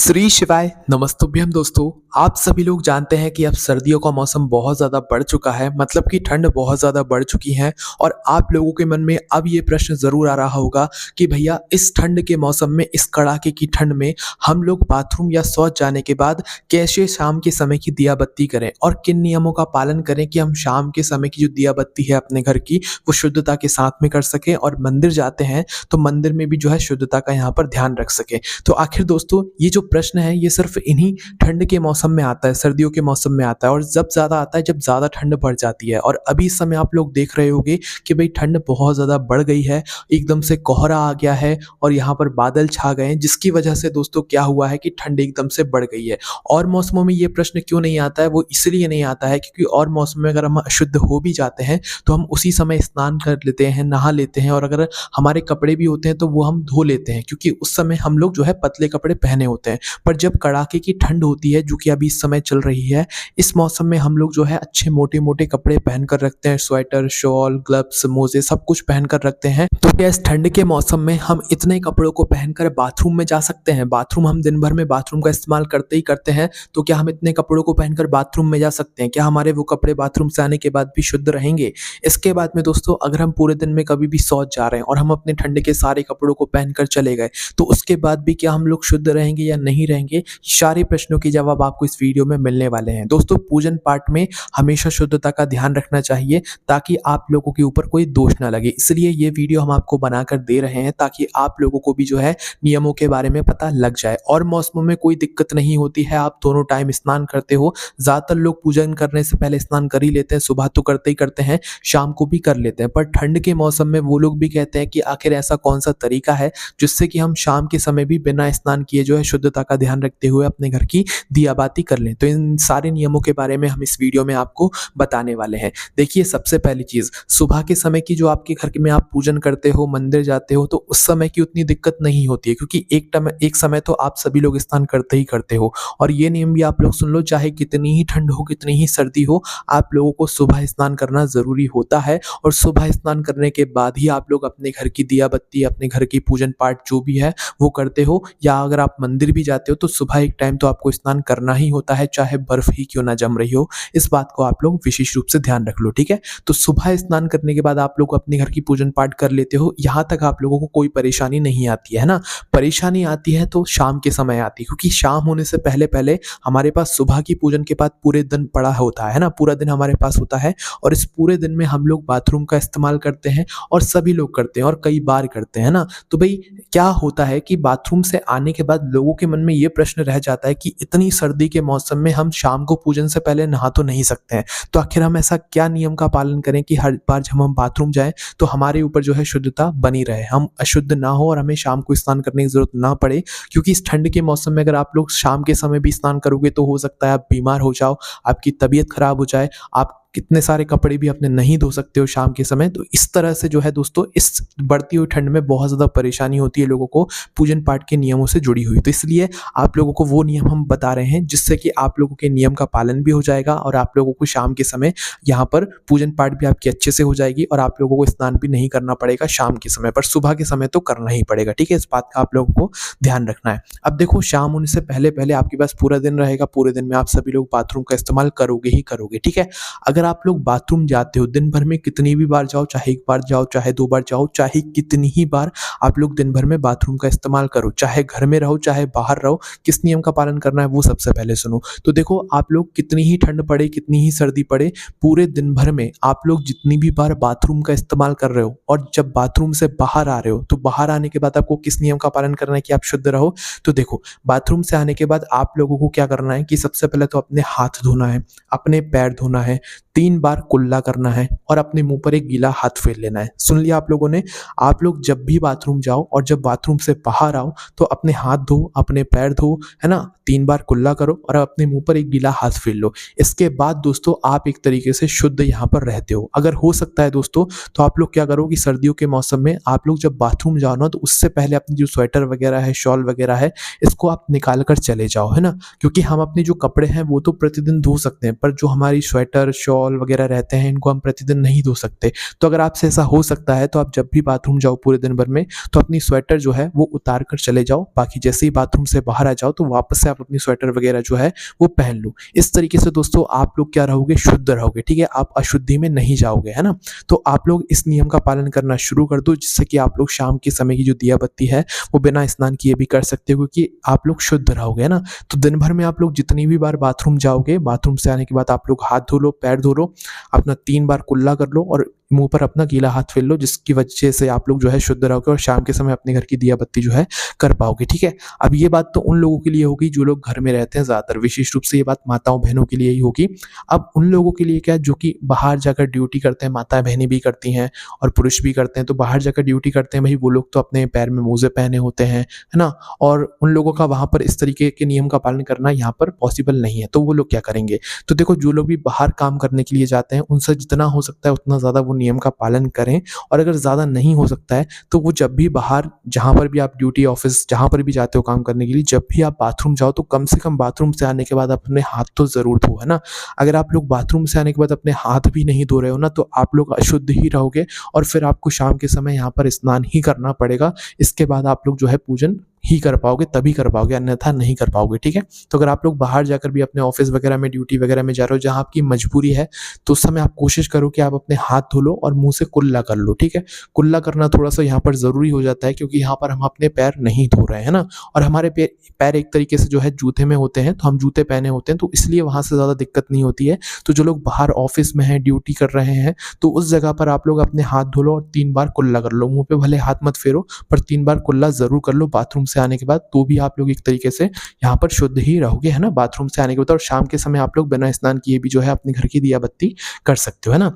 श्री शिवाय नमस्तुभ्यम दोस्तों। आप सभी लोग जानते हैं कि अब सर्दियों का मौसम बहुत ज़्यादा बढ़ चुका है, मतलब कि ठंड बहुत ज़्यादा बढ़ चुकी है। और आप लोगों के मन में अब ये प्रश्न ज़रूर आ रहा होगा कि भैया इस ठंड के मौसम में, इस कड़ाके की ठंड में हम लोग बाथरूम या शौच जाने के बाद कैसे शाम के समय की दिया बत्ती करें और किन नियमों का पालन करें कि हम शाम के समय की जो दिया बत्ती है अपने घर की, वो शुद्धता के साथ में कर सकें और मंदिर जाते हैं तो मंदिर में भी जो है शुद्धता का यहाँ पर ध्यान रख सकें। तो आखिर दोस्तों ये जो प्रश्न है ये सिर्फ इन्हीं ठंड के मौसम में आता है, सर्दियों के मौसम में आता है, और जब ज़्यादा आता है जब ज़्यादा ठंड बढ़ जाती है। और अभी इस समय आप लोग देख रहे होंगे कि भाई ठंड बहुत ज़्यादा बढ़ गई है, एकदम से कोहरा आ गया है और यहाँ पर बादल छा गए हैं, जिसकी वजह से दोस्तों क्या हुआ है कि ठंड एकदम से बढ़ गई है। और मौसमों में ये प्रश्न क्यों नहीं आता है, वो इसलिए नहीं आता है क्योंकि और मौसम में अगर हम अशुद्ध हो भी जाते हैं तो हम उसी समय स्नान कर लेते हैं, नहा लेते हैं, और अगर हमारे कपड़े भी होते हैं तो वो हम धो लेते हैं क्योंकि उस समय हम लोग जो है पतले कपड़े पहने होते हैं। पर जब कड़ाके की ठंड होती है, जो कि अभी इस समय चल रही है, इस मौसम में हम लोग जो है अच्छे मोटे-मोटे कपड़े पहन कर रखते हैं, स्वेटर, शॉल, ग्लव्स, मोजे सब कुछ पहन कर रखते हैं। तो क्या इस ठंड के मौसम में हम इतने कपड़ों को पहनकर बाथरूम में जा सकते हैं? बाथरूम हम दिन भर में बाथरूम का इस्तेमाल करते ही करते हैं, तो क्या हम इतने कपड़ों को पहनकर बाथरूम में जा सकते हैं? क्या हमारे वो कपड़े बाथरूम से आने के बाद भी शुद्ध रहेंगे? इसके बाद में दोस्तों अगर हम पूरे दिन में कभी भी शौच जा रहे हैं और हम अपने ठंड के सारे कपड़ों को पहनकर चले गए, तो उसके बाद भी क्या हम लोग शुद्ध रहेंगे या नहीं रहेंगे? सारे प्रश्नों के जवाब आपको इस वीडियो में मिलने वाले हैं। दोस्तों पूजन पाठ में हमेशा शुद्धता का ध्यान रखना चाहिए ताकि आप लोगों के ऊपर कोई दोष ना लगे। इसलिए ये वीडियो हम आपको बनाकर दे रहे हैं ताकि आप लोगों को भी जो है नियमों के बारे में पता लग जाए। और मौसमों में कोई दिक्कत नहीं होती है, आप दोनों टाइम स्नान करते हो। ज़्यादातर लोग पूजन करने से पहले स्नान कर ही लेते हैं, सुबह तो करते ही करते हैं, शाम को भी कर लेते हैं। पर ठंड के मौसम में वो लोग भी कहते हैं कि आखिर ऐसा कौन सा तरीका है जिससे कि हम शाम के समय भी बिना स्नान किए जो है शुद्धता का ध्यान रखते हुए अपने घर की दियाबाती कर लें। तो इन सारे नियमों के बारे में हम इस वीडियो में आपको बताने वाले हैं। देखिए सबसे पहली चीज़, सुबह के समय की जो आपके घर में आप पूजन करते हो, मंदिर जाते हो, तो उस समय की उतनी दिक्कत नहीं होती है क्योंकि एक समय तो आप सभी लोग स्नान करते ही करते हो। और ये नियम भी आप लोग सुन लो, चाहे कितनी ही ठंड हो, कितनी ही सर्दी हो, आप लोगों को सुबह स्नान करना ज़रूरी होता है। और सुबह स्नान करने के बाद ही आप लोग अपने घर की दिया बत्ती, अपने घर की पूजन पाठ जो भी है वो करते हो। या अगर आप मंदिर भी जाते हो तो सुबह एक टाइम तो आपको स्नान करना ही होता है, चाहे बर्फ ही क्यों ना जम रही हो। इस बात को आप लोग विशेष रूप से ध्यान रख लो, ठीक है। तो सुबह स्नान करने के बाद आप लोग अपने घर की पूजन पाठ कर लेते हो, यहाँ तक आप लोगों को कोई परेशानी नहीं आती है ना। परेशानी आती है तो शाम के समय आती है, क्योंकि शाम होने से पहले पहले हमारे पास सुबह की पूजन के बाद पूरे दिन पड़ा होता है ना, पूरा दिन हमारे पास होता है। और इस पूरे दिन में हम लोग बाथरूम का इस्तेमाल करते हैं, और सभी लोग करते हैं और कई बार करते हैं ना। तो भाई क्या होता है कि बाथरूम से आने के बाद लोगों के मन में ये प्रश्न रह जाता है कि इतनी सर्दी के मौसम में हम शाम को पूजन से पहले नहा तो नहीं सकते हैं, तो आखिर हम ऐसा क्या नियम का पालन करें कि हर बार जब हम बाथरूम जाएं तो हमारे ऊपर जो है शुद्धता बनी रहे, हम अशुद्ध ना हो और हमें शाम को स्नान करने की जरूरत ना पड़े। क्योंकि इस ठंड के मौसम में अगर आप लोग शाम के समय भी स्नान करोगे तो हो सकता है आप बीमार हो जाओ, आपकी तबीयत खराब हो जाए, आप कितने सारे कपड़े भी अपने नहीं धो सकते हो शाम के समय। तो इस तरह से जो है दोस्तों इस बढ़ती हुई ठंड में बहुत ज़्यादा परेशानी होती है लोगों को पूजन पाठ के नियमों से जुड़ी हुई। तो इसलिए आप लोगों को वो नियम हम बता रहे हैं जिससे कि आप लोगों के नियम का पालन भी हो जाएगा और आप लोगों को शाम के समय यहाँ पर पूजन पाठ भी आपकी अच्छे से हो जाएगी और आप लोगों को स्नान भी नहीं करना पड़ेगा शाम के समय, पर सुबह के समय तो करना ही पड़ेगा, ठीक है। इस बात का आप लोगों को ध्यान रखना है। अब देखो शाम होने से पहले पहले आपके पास पूरा दिन रहेगा, पूरे दिन में आप सभी लोग बाथरूम का इस्तेमाल करोगे ही करोगे, ठीक है। अगर आप लोग बाथरूम जाते हो दिन भर में कितनी भी बार जाओ, चाहे एक बार जाओ, चाहे दो बार जाओ, चाहे कितनी ही बार आप लोग दिन भर में बाथरूम का इस्तेमाल करो, चाहे घर में रहो चाहे बाहर रहो, किस नियम का पालन करना है वो सबसे पहले सुनो। तो देखो आप लोग कितनी ही ठंड पड़े, कितनी ही सर्दी पड़े, पूरे दिन भर में आप लोग जितनी भी बार बाथरूम का इस्तेमाल कर रहे हो और जब बाथरूम से बाहर आ रहे हो तो बाहर आने के बाद आपको किस नियम का पालन करना है कि आप शुद्ध रहो। तो देखो बाथरूम से आने के बाद आप लोगों को क्या करना है कि सबसे पहले तो अपने हाथ धोना है, अपने पैर धोना है, 3 बार कुल्ला करना है और अपने मुंह पर एक गीला हाथ फेर लेना है। सुन लिया आप लोगों ने। आप लोग जब भी बाथरूम जाओ और जब बाथरूम से बाहर आओ तो अपने हाथ धो, अपने पैर धो, है ना, 3 बार कुल्ला करो और अपने मुंह पर एक गीला हाथ फेर लो। इसके बाद दोस्तों आप एक तरीके से शुद्ध यहाँ पर रहते हो। अगर हो सकता है दोस्तों तो आप लोग क्या करो कि सर्दियों के मौसम में आप लोग जब बाथरूम जाओ ना तो उससे पहले अपनी जो स्वेटर वगैरह है, शॉल वगैरह है, इसको आप निकाल कर चले जाओ, है ना। क्योंकि हम अपने जो कपड़े हैं वो तो प्रतिदिन धो सकते हैं, पर जो हमारी स्वेटर, शॉल डेटॉल वगैरह रहते हैं, इनको हम प्रतिदिन नहीं धो सकते। तो अगर आपसे ऐसा हो सकता है तो आप जब भी बाथरूम जाओ पूरे दिन भर में, तो अपनी स्वेटर जो है वो उतार कर चले जाओ। बाकी जैसे ही बाथरूम से बाहर आ जाओ तो वापस से आप अपनी स्वेटर वगैरह जो है वो पहन लो। इस तरीके से दोस्तों आप लोग क्या रहोगे, शुद्ध रहोगे, ठीक है? आप अशुद्धि में नहीं जाओगे, है ना? तो आप लोग इस नियम का पालन करना शुरू कर दो, जिससे कि आप लोग शाम के समय की जो दिया बत्ती है वो बिना स्नान किए भी कर सकते हो, क्योंकि आप लोग शुद्ध रहोगे, है ना? तो दिन भर में आप लोग जितनी भी बार बाथरूम जाओगे, बाथरूम से आने के बाद आप लोग हाथ धो लो, पैर धो लो, अपना 3 बार कुल्ला कर लो और मुँह पर अपना गीला हाथ फेर लो, जिसकी वजह से आप लोग जो है शुद्ध रहोगे और शाम के समय अपने घर की दिया बत्ती जो है कर पाओगे, ठीक है? अब ये बात तो उन लोगों के लिए होगी जो लोग घर में रहते हैं ज़्यादातर, विशेष रूप से ये बात माताओं बहनों के लिए ही होगी। अब उन लोगों के लिए क्या, जो कि बाहर जाकर ड्यूटी करते हैं, माताएँ बहनें भी करती हैं और पुरुष भी करते हैं, तो बाहर जाकर ड्यूटी करते हैं भई, वो लोग तो अपने पैर में मोज़े पहने होते हैं, है ना? और उन लोगों का वहाँ पर इस तरीके के नियम का पालन करना यहाँ पर पॉसिबल नहीं है, तो वो लोग क्या करेंगे? तो देखो, जो लोग भी बाहर काम करने के लिए जाते हैं, उनसे जितना हो सकता है उतना ज़्यादा वो नियम का पालन करें, और अगर ज़्यादा नहीं हो सकता है तो वो जब भी बाहर, जहाँ पर भी आप ड्यूटी, ऑफ़िस, जहाँ पर भी जाते हो काम करने के लिए, जब भी आप बाथरूम जाओ तो कम से कम बाथरूम से आने के बाद अपने हाथ तो ज़रूर धो, है ना? अगर आप लोग बाथरूम से आने के बाद अपने हाथ भी नहीं धो रहे हो ना, तो आप लोग अशुद्ध ही रहोगे और फिर आपको शाम के समय यहाँ पर स्नान ही करना पड़ेगा। इसके बाद आप लोग जो है पूजन ही कर पाओगे, तभी कर पाओगे, अन्यथा नहीं कर पाओगे, ठीक है? तो अगर आप लोग बाहर जाकर भी अपने ऑफ़िस वगैरह में, ड्यूटी वगैरह में जा रहे हो, जहाँ आपकी मजबूरी है, तो उस समय आप कोशिश करो कि आप अपने हाथ धो लो और मुँह से कुल्ला कर लो, ठीक है? कुल्ला करना थोड़ा-सा यहाँ पर ज़रूरी हो जाता है, क्योंकि यहाँ पर हम अपने पैर नहीं धो रहे हैं ना, और हमारे पैर एक तरीके से जो है जूते में होते हैं, तो हम जूते पहने होते हैं, तो इसलिए वहाँ से ज़्यादा दिक्कत नहीं होती है। तो जो लोग बाहर ऑफ़िस में हैं, ड्यूटी कर रहे हैं, तो उस जगह पर आप लोग अपने हाथ धो लो और 3 बार कुल्ला कर लो। मुँह पे भले हाथ मत फेरो, पर 3 बार कुल्ला ज़रूर कर लो बाथरूम से आने के बाद, तो भी आप लोग एक तरीके से यहाँ पर शुद्ध ही रहोगे, है ना? बाथरूम से आने के बाद, और शाम के समय आप लोग बिना स्नान किए भी जो है अपने घर की दिया बत्ती कर सकते हो, है ना?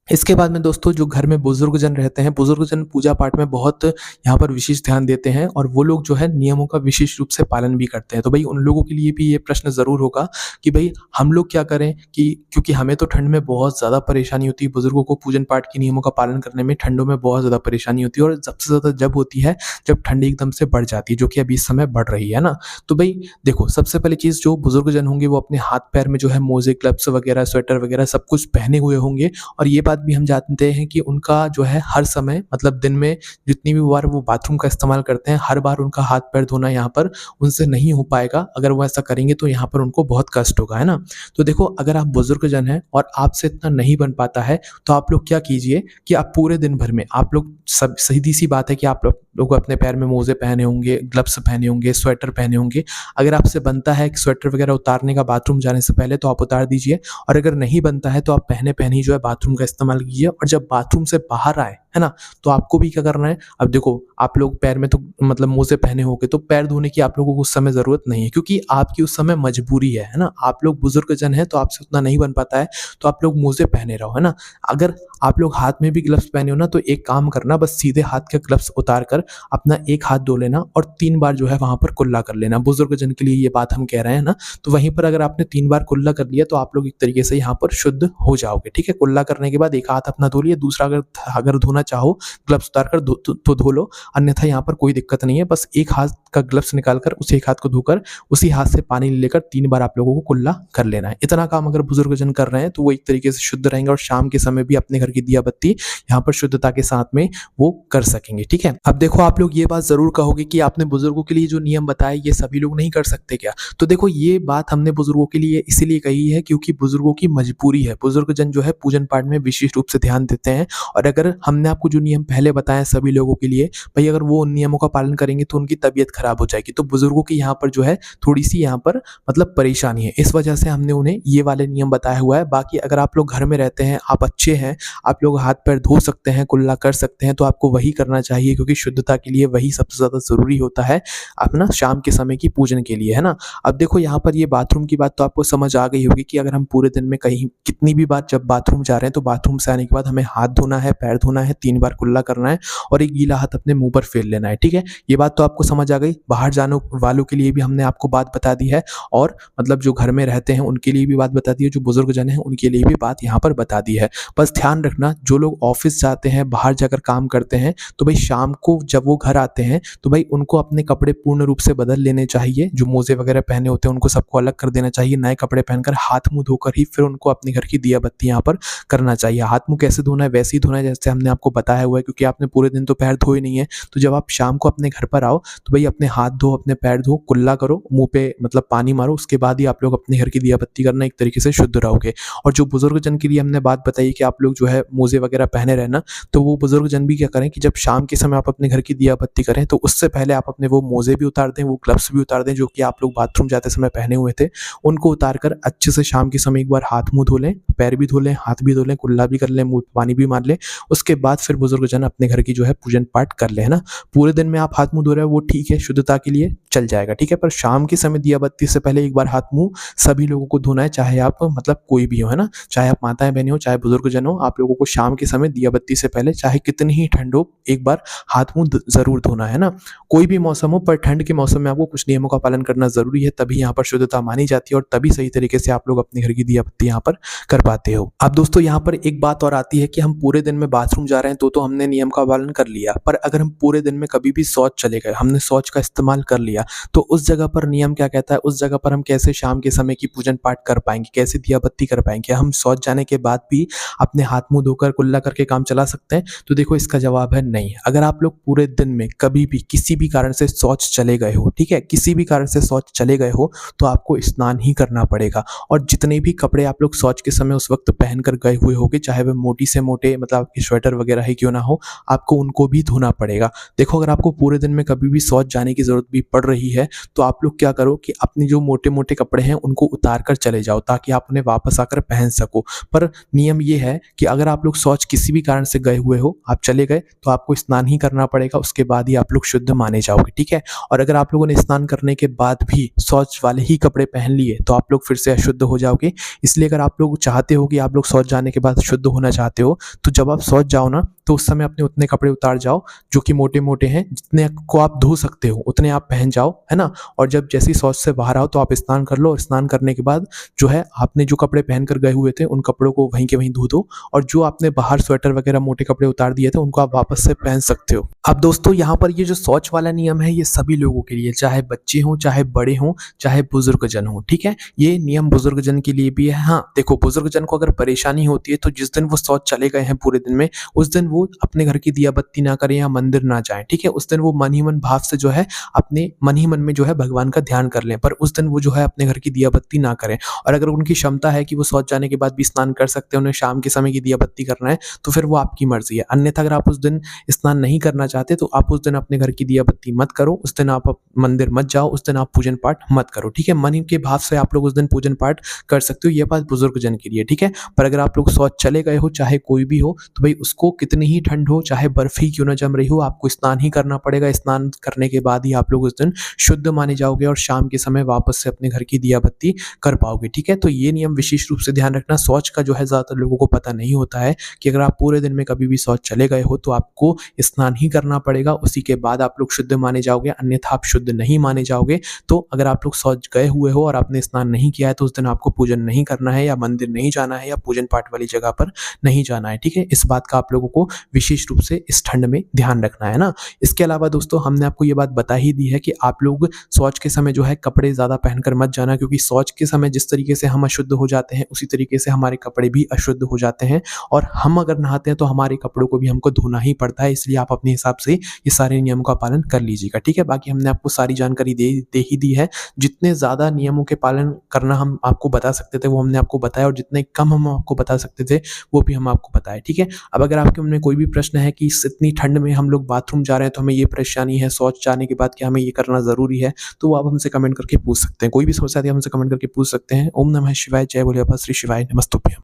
इसके बाद में दोस्तों, जो घर में बुजुर्गजन रहते हैं, बुजुर्गजन पूजा पाठ में बहुत यहाँ पर विशेष ध्यान देते हैं, और वो लोग जो है नियमों का विशेष रूप से पालन भी करते हैं। तो भई उन लोगों के लिए भी ये प्रश्न ज़रूर होगा कि भई हम लोग क्या करें, कि क्योंकि हमें तो ठंड में बहुत ज़्यादा परेशानी होती है, बुजुर्गों को पूजन पाठ के नियमों का पालन करने में ठंडों में बहुत ज़्यादा परेशानी होती है, और सबसे ज़्यादा जब होती है जब ठंडी एकदम से बढ़ जाती है, जो कि अभी इस समय बढ़ रही है ना? तो भई देखो, सबसे पहली चीज़, जो बुजुर्गजन होंगे वो अपने हाथ-पैर में जो है मोज़े, ग्लव्स वगैरह, स्वेटर वगैरह सब कुछ पहने हुए होंगे, और ये बात भी हम जानते हैं कि उनका जो है हर समय, मतलब दिन में जितनी भी बार वो बाथरूम का इस्तेमाल करते हैं, हर बार उनका हाथ पैर धोना यहाँ पर उनसे नहीं हो पाएगा। अगर वो ऐसा करेंगे तो यहाँ पर उनको बहुत कष्ट होगा, है ना? तो देखो, अगर आप बुजुर्गजन हैं और आपसे इतना नहीं बन पाता है, तो आप लोग क्या कीजिए कि आप पूरे दिन भर में, आप लोग, सब सीधी-सी बात है कि आप लोग अपने पैर में मोज़े पहने होंगे, ग्लव्स पहने होंगे, स्वेटर पहने होंगे। अगर आपसे बनता है कि स्वेटर वगैरह उतारने का बाथरूम जाने से पहले, तो आप उतार दीजिए, और अगर नहीं बनता है तो आप पहने-पहने ही जो है बाथरूम का इस्तेमाल कीजिए, और जब बाथरूम से बाहर आए, है ना? तो आपको भी क्या करना है, अब देखो, आप लोग पैर में तो मतलब मोज़े पहने होंगे, तो पैर धोने की आप लोगों को उस समय ज़रूरत नहीं है, क्योंकि आपकी उस समय मजबूरी है ना? आप लोग बुजुर्गजन हैं, तो आपसे उतना नहीं बन पाता है, तो आप लोग मोज़े पहने रहो, है ना? अगर आप लोग हाथ में भी ग्लव्स पहने हो ना, तो एक काम करना, बस सीधे हाथ के ग्लव्स उतार कर अपना एक हाथ धो लेना और 3 बार जो है वहाँ पर कुल्ला कर लेना। बुजुर्गजन के लिए ये बात हम कह रहे हैं ना, तो वहीं पर अगर आपने 3 बार कुल्ला कर लिया, तो आप लोग एक तरीके से यहाँ पर शुद्ध हो जाओगे, ठीक है? कुल्ला करने के बाद एक हाथ अपना धो लिया, दूसरा अगर अगर धोना चाहो, ग्लव्स उतार कर तो धो लो, अन्यथा यहाँ पर कोई दिक्कत नहीं है। बस एक हाथ का ग्लव्स निकाल कर उसी एक हाथ को धोकर उसी हाथ से पानी लेकर 3 बार आप लोगों को कुल्ला कर लेना है। इतना काम अगर बुजुर्गजन कर रहे हैं, तो वो एक तरीके से शुद्ध रहेंगे, और शाम के समय भी अपने घर की दिया बत्ती यहाँ पर शुद्धता के साथ में वो कर सकेंगे, ठीक है? अब देखो, आप लोग ये बात ज़रूर कहोगे कि आपने बुजुर्गों के लिए जो नियम बताए, ये सभी लोग नहीं कर सकते क्या? तो देखो, ये बात हमने बुजुर्गों के लिए इसीलिए कही है, क्योंकि बुजुर्गों की मजबूरी है। बुजुर्गजन जो है पूजन पाठ में विशेष रूप से ध्यान देते हैं, और अगर हमने आपको जो नियम पहले बताए सभी लोगों के लिए, भई अगर वो उन नियमों का पालन करेंगे तो उनकी तबीयत खराब हो जाएगी। तो बुजुर्गों की यहाँ पर जो है थोड़ी-सी यहाँ पर मतलब परेशानी है। इस वजह से हमने उन्हें ये वाले नियम बताया हुआ है। बाकी अगर आप लोग घर में रहते हैं, आप अच्छे हैं, आप लोग हाथ-पैर धो सकते हैं, कुल्ला कर सकते हैं, तो आपको वही करना चाहिए, क्योंकि शुद्धता के लिए वही सबसे ज़्यादा ज़रूरी होता है, अपना शाम के समय की पूजन के लिए, है ना? अब देखो, यहाँ पर ये बाथरूम की बात तो आपको समझ आ गई होगी कि अगर हम पूरे दिन में कहीं कितनी भी बार जब बाथरूम जा रहे हैं, तो बाथरूम से आने के बाद हमें हाथ धोना है, पैर धोना है, 3 बार कुल्ला करना है और एक गीला हाथ अपने मुँह पर फेर लेना है, ठीक है? ये बात तो आपको समझ आ गई। बाहर जाने वालों के लिए भी हमने आपको बात बता दी है और मतलब जो घर में रहते हैं उनके लिए भी बात बता दी है, जो बुजुर्गजन हैं उनके लिए भी बात यहाँ पर बता दी है। बस ध्यान रखना, जो लोग ऑफ़िस जाते हैं, बाहर जाकर काम करते हैं, तो भई शाम को जब वो घर आते हैं, तो भई उनको अपने कपड़े पूर्ण रूप से बदल लेने चाहिए। जो मोज़े वगैरह पहने होते हैं उनको सबको अलग कर देना चाहिए। नए कपड़े पहनकर हाथ-मुँह धोकर ही फिर उनको अपने घर की दिया बत्ती यहाँ पर करना चाहिए। हाथ-मुँह कैसे धोना है? वैसे ही धोना है जैसे हमने आपको बताया हुआ है, क्योंकि आपने पूरे दिन तो पैर धोए नहीं है। तो जब आप शाम को अपने घर पर आओ, तो भई अपने हाथ धो, अपने पैर धो, कुल्ला करो, मुँह पे मतलब पानी मारो, उसके बाद ही आप लोग अपने घर की दिया बत्ती करना, एक तरीके से शुद्ध रहोगे। और जो बुजुर्गजन के लिए हमने बात बताई कि आप लोग जो है मोज़े वगैरह पहने रहना, तो वो बुजुर्गजन भी क्या करें कि जब शाम के समय आप अपने घर की दिया बत्ती करें, तो उससे पहले आप अपने वो मोज़े भी उतार दें, वो ग्लव्स भी उतार दें जो कि आप लोग बाथरूम जाते समय पहने हुए थे। उनको उतार कर अच्छे से शाम के समय एक बार हाथ-मुँह धो लें, पैर भी धो लें, हाथ भी धो लें, कुल्ला भी कर लें, मुँह पे पानी भी मार लें। उसके बाद फिर बुजुर्गजन अपने घर की जो है पूजन-पाठ कर लें, है ना? पूरे दिन में आप हाथ-मुँह धो रहे हो वो ठीक है, शुद्धता के लिए चल जाएगा, ठीक है? पर शाम के समय दिया बत्ती से पहले एक बार हाथ-मुँह सभी लोगों को धोना है, चाहे आप मतलब कोई भी हो, है ना? चाहे आप माताएँ-बहनें हो, चाहे बुजुर्गजन हो, आप लोगों को शाम के समय दिया बत्ती से पहले चाहे कितनी ही ठंड हो, एक बार हाथ-मुँह ज़रूर धोना है ना? कोई भी मौसम हो, पर ठंड के मौसम में आपको कुछ नियमों का पालन करना ज़रूरी है, तभी यहाँ पर शुद्धता मानी जाती है और तभी सही तरीके से आप लोग अपने घर की दिया बत्ती यहाँ पर कर पाते हो। अब दोस्तों यहाँ पर एक बात और आती है कि हम पूरे दिन में बाथरूम जा रहे हैं तो हमने नियम का पालन कर लिया, पर अगर हम पूरे दिन में कभी भी शौच चले गए, हमने शौच का इस्तेमाल कर लिया, तो उस जगह पर नियम क्या कहता है, उस जगह पर हम कैसे शाम के समय की पूजन-पाठ कर पाएँगे, कैसे दिया बत्ती कर पाएँगे? हम शौच जाने के बाद भी अपने हाथ-मुँह धोकर कुल्ला करके काम चला सकते हैं? तो देखो इसका जवाब है नहीं। अगर आप लोग पूरे दिन में कभी भी किसी भी कारण से शौच चले गए हो, ठीक है? किसी भी कारण से शौच चले गए हो, तो आपको स्नान ही करना पड़ेगा और जितने भी कपड़े आप लोग शौच के समय उस वक़्त पहन कर गए हुए होगे, चाहे वह मोटी से मोटे मतलब आपकी स्वेटर वगैरह ही क्यों ना हो, आपको उनको भी धोना पड़ेगा। देखो अगर आपको पूरे दिन में कभी भी शौच जाने की ज़रूरत भी पड़ रही है, तो आप लोग क्या करो कि अपने जो मोटे-मोटे कपड़े हैं उनको उतार कर चले जाओ ताकि आप उन्हें वापस आकर पहन सको। पर नियम ये है कि अगर आप लोग शौच किसी भी कारण से गए हुए हो, आप चले गए, तो आपको स्नान ही करना पड़ेगा, उसके बाद ही आप लोग शुद्ध माने जाओगे, ठीक है? और अगर आप लोगों ने स्नान करने के बाद भी शौच वाले ही कपड़े पहन लिए, तो आप लोग फिर से अशुद्ध हो जाओगे। इसलिए अगर आप लोग चाहते हो कि आप लोग शौच जाने के बाद शुद्ध होना चाहते हो, तो जब आप शौच जाओ ना, तो उस समय अपने उतने कपड़े उतार जाओ जो कि मोटे-मोटे हैं, जितने को आप धो सकते हो, उतने आप पहन जाओ, है ना? और जब जैसे ही शौच से बाहर आओ, तो आप स्नान कर लो और स्नान करने के बाद जो है आपने जो कपड़े पहन कर गए हुए थे, उन कपड़ों को वहीं के वहीं धो दो और जो आपने बाहर स्वेटर वगैरह मोटे कपड़े उतार दिए थे, उनको आप वापस से पहन सकते हो। अब दोस्तों यहाँ पर ये जो शौच वाला नियम है, ये सभी लोगों के लिए, चाहे बच्चे हों, चाहे बड़े हों, चाहे बुजुर्गजन हों, ठीक है? ये नियम बुजुर्गजन के लिए भी है। हाँ, देखो बुजुर्गजन को अगर परेशानी होती है, तो जिस दिन वो शौच चले गए हैं पूरे दिन में, उस दिन वो अपने घर की दिया बत्ती ना करें या मंदिर ना जाएँ, ठीक है? उस दिन वो मन ही मन भाव से जो है अपने मन ही मन में जो है भगवान का ध्यान कर लें, पर उस दिन वो जो है अपने घर की दिया बत्ती ना करें। और अगर उनकी क्षमता है कि वो शौच जाने के बाद भी स्नान कर सकते हैं, उन्हें शाम के समय की दिया बत्ती करना है, तो फिर वो आपकी मर्ज़ी है। अन्यथा अगर आप उस दिन स्नान नहीं करना चाहते, तो आप उस दिन अपने घर की दिया बत्ती मत करो, उस दिन आप मंदिर मत जाओ, उस दिन आप पूजन पाठ मत करो, ठीक है? मन के भाव से आप लोग उस दिन पूजन पाठ कर सकते हो, ये बात बुजुर्गजन के लिए, ठीक है? पर अगर आप लोग शौच चले गए हो, चाहे कोई भी हो, तो भई उसको कितनी ही ठंड हो, चाहे बर्फ़ ही क्यों ना जम रही हो, आपको स्नान ही करना पड़ेगा। स्नान करने के बाद ही आप लोग उस दिन शुद्ध माने जाओगे और शाम के समय वापस से अपने घर की दिया बत्ती कर पाओगे, ठीक है? तो ये नियम विशेष रूप से ध्यान रखना। शौच का जो है ज़्यादातर लोगों को पता नहीं होता है कि अगर आप पूरे दिन में कभी भी शौच चले गए हो, तो आपको स्नान ही करना पड़ेगा, उसी के बाद आप लोग शुद्ध माने जाओगे, अन्यथा आप शुद्ध नहीं माने जाओगे। तो अगर आप लोग शौच गए हुए हो और आपने स्नान नहीं किया है, तो उस दिन आपको पूजन नहीं करना है या मंदिर नहीं जाना है या पूजन पाठ वाली जगह पर नहीं जाना है, ठीक है? इस बात का आप लोगों को विशेष रूप से इस ठंड में ध्यान रखना है ना। इसके अलावा दोस्तों हमने आपको ये बात बता ही दी है कि आप लोग शौच के समय जो है कपड़े ज़्यादा पहनकर मत जाना, क्योंकि शौच के समय जिस तरीके से हम अशुद्ध हो जाते हैं, उसी तरीके से हमारे कपड़े भी अशुद्ध हो जाते हैं और हम अगर नहाते हैं तो हमारे कपड़ों को भी हमको धोना ही पड़ता है। इसलिए आप अपने हिसाब से ये सारे नियमों का पालन कर लीजिएगा, ठीक है? बाकी हमने आपको सारी जानकारी दे ही दी है। जितने ज़्यादा नियमों के पालन करना हम आपको बता सकते थे, वो हमने आपको बताया और जितने कम हम आपको बता सकते थे, वो भी हम आपको बताए, ठीक है? अब अगर आपके मन में कोई भी प्रश्न है कि इस इतनी ठंड में हम लोग बाथरूम जा रहे हैं, तो हमें ये परेशानी है, शौच जाने के बाद क्या हमें ये करना ज़रूरी है? तो वो आप हमसे कमेंट करके पूछ सकते हैं। कोई भी समस्या आती है, हमसे कमेंट करके पूछ सकते हैं। ओम नमः शिवाय, जय भोले बाबा श्री शिवाय नमस्तुभ्यम।